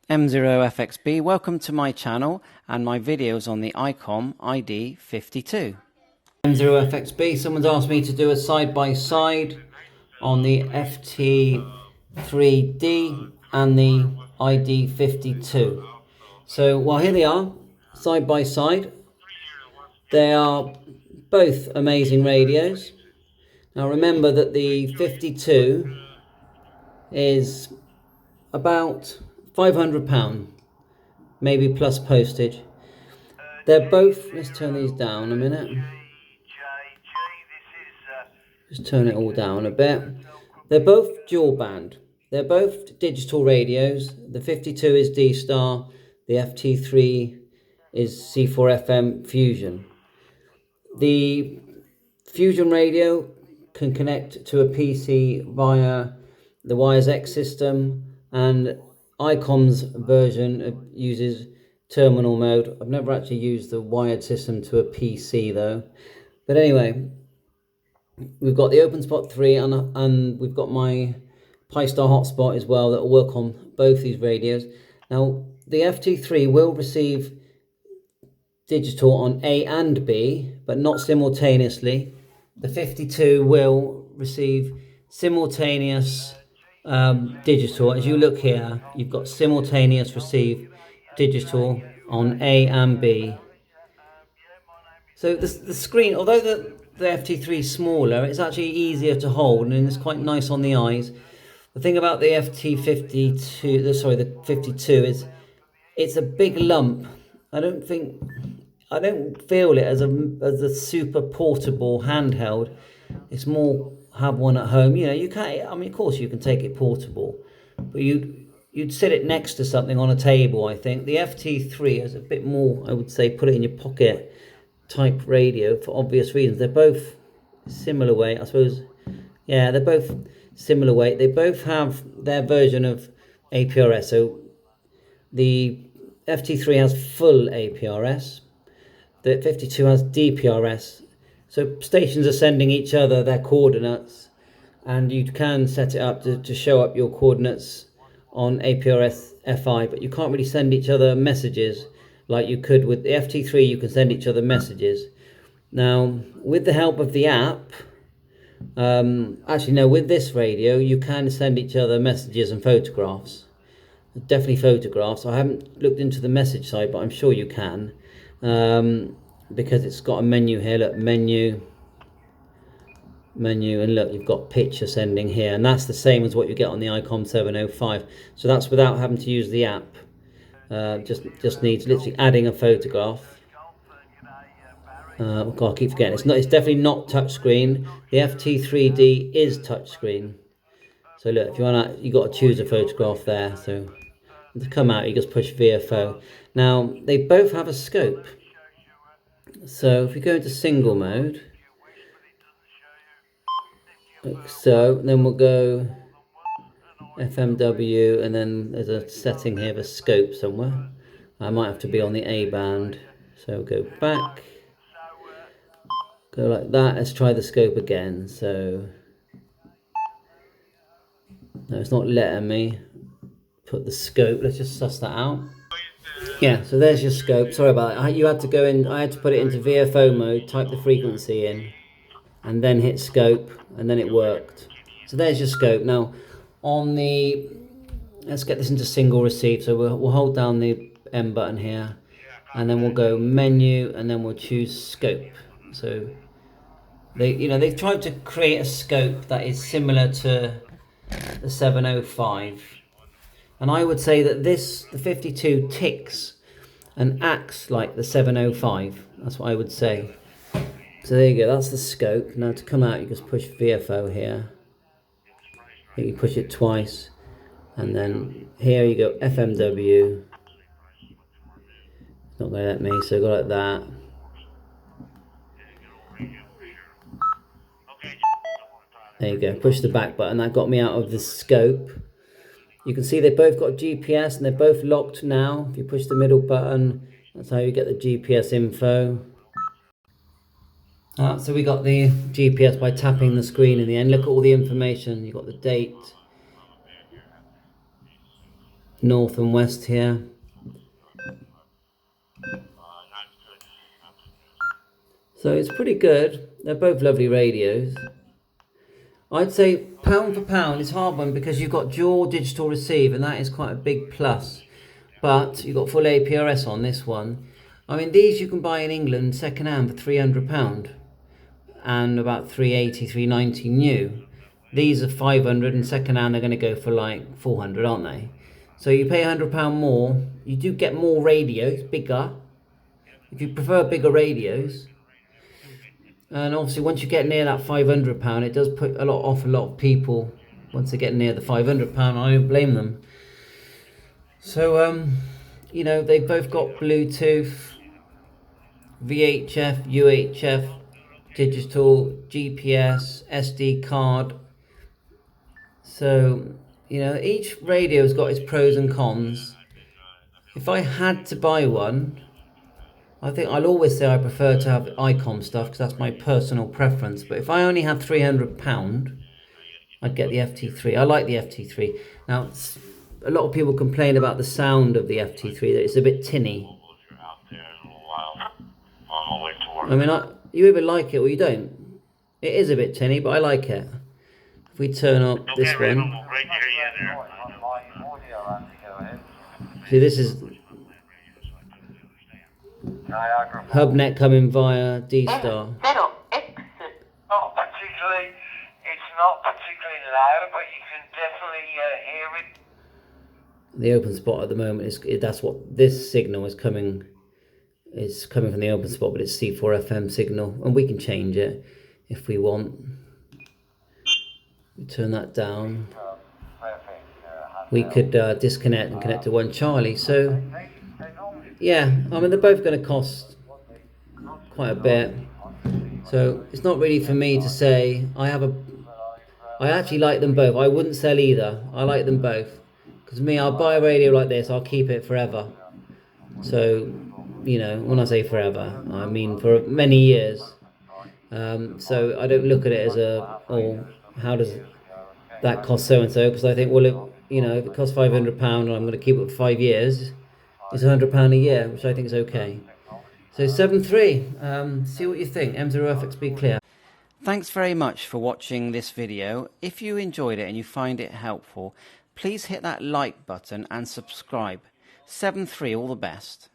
M0FXB, welcome to my channel and my videos on the ICOM ID-52. M0FXB, someone's asked me to do a side-by-side on the FT3D and the ID-52. So, well, here they are, side-by-side. They are both amazing radios. Now remember that the 52 is about £500, maybe plus postage. They're both, let's turn these down a minute. Just turn it all down a bit. They're both dual band. They're both digital radios. The 52 is D-Star. The FT3 is C4FM Fusion. The Fusion radio can connect to a PC via the YAESU system, and ICOM's version uses terminal mode. I've never actually used the wired system to a PC though. But anyway, we've got the OpenSpot 3 and we've got my Pi-Star hotspot as well that will work on both these radios. Now, the FT3 will receive digital on A and B, but not simultaneously. The 52 will receive simultaneous digital. As you look here, you've got simultaneous receive digital on A and B. So the screen, although the FT3 is smaller, it's actually easier to hold and it's quite nice on the eyes. The thing about the FT52, the 52 is it's a big lump. I don't feel it as a super portable handheld. It's more have one at home. You know, you can't. I mean, of course, you can take it portable, but you'd sit it next to something on a table. I think the FT3 is a bit more. I would say put it in your pocket type radio for obvious reasons. They're both similar weight, I suppose. Yeah, they're both similar weight. They both have their version of APRS. So the FT3 has full APRS. The 52 has DPRS. So stations are sending each other their coordinates, and you can set it up to show up your coordinates on APRS FI, but you can't really send each other messages like you could with the FT3. You can send each other messages. Now, with the help of the app, actually no, with this radio, you can send each other messages and photographs. Definitely photographs. I haven't looked into the message side, but I'm sure you can. Because it's got a menu here. Look, menu, and look, you've got picture sending here, and that's the same as what you get on the ICOM 705. So that's without having to use the app. Just needs literally adding a photograph. Oh God, I keep forgetting. It's definitely not touchscreen. The FT3D is touchscreen. So look, if you want to, you got to choose a photograph there. So to come out, you just push VFO. Now they both have a scope. So if we go into single mode, like so, then we'll go FMW, and then there's a setting here of a scope somewhere. I might have to be on the A band. So go back, go like that. Let's try the scope again. So no, it's not letting me put the scope. Let's just suss that out. Yeah, so there's your scope. Sorry about that. You had to go in. I had to put it into VFO mode, type the frequency in, and then hit scope, and then it worked. So there's your scope. Now, on the, let's get this into single receive. So we'll hold down the M button here, and then we'll go menu, and then we'll choose scope. So they've tried to create a scope that is similar to the 705. And I would say that the 52 ticks and acts like the 705. That's what I would say. So there you go, that's the scope. Now to come out, you just push VFO here. You push it twice. And then here you go, FMW. It's not going to let me, so go like that. There you go, push the back button. That got me out of the scope. You can see they've both got GPS and they're both locked now. If you push the middle button, that's how you get the GPS info. So we got the GPS by tapping the screen in the end. Look at all the information. You've got the date. north and west here. So it's pretty good. They're both lovely radios. I'd say pound for pound, it's a hard one because you've got dual digital receive, and that is quite a big plus. But you've got full APRS on this one. I mean, these you can buy in England second hand for £300 and about 380, 390 new. These are 500 and second hand are going to go for like 400, aren't they? So you pay £100 more. You do get more radios, bigger. If you prefer bigger radios. And obviously once you get near that £500, it does put a lot off a lot of people. Once they get near the £500, I don't blame them. So, you know, they've both got Bluetooth, VHF, UHF, digital, GPS, SD card. So, you know, each radio's got its pros and cons. If I had to buy one, I think I'll always say I prefer to have ICOM stuff because that's my personal preference. But if I only had £300, I'd get the FT3. I like the FT3. Now, a lot of people complain about the sound of the FT3, that it's a bit tinny. I mean, you either like it or you don't. It is a bit tinny, but I like it. If we turn up this one. See, this is HubNet coming via D-Star. It's not particularly loud, but you can definitely hear it. The open spot at the moment is that's what this signal is coming. It's coming from the open spot, but it's C4 FM signal, and we can change it if we want. We turn that down. We could disconnect and connect to one Charlie. So yeah, I mean they're both going to cost quite a bit. So it's not really for me to say. I actually like them both. I wouldn't sell either. I like them both. Because me, I'll buy a radio like this, I'll keep it forever. So, you know, when I say forever, I mean for many years. So I don't look at it as how does that cost so-and-so? Because I think, well, if it costs £500 and I'm going to keep it for 5 years, it's £100 a year, which I think is okay. So 7.3, see what you think. M0FXB clear. Thanks very much for watching this video. If you enjoyed it and you find it helpful, please hit that like button and subscribe. 7.3, all the best.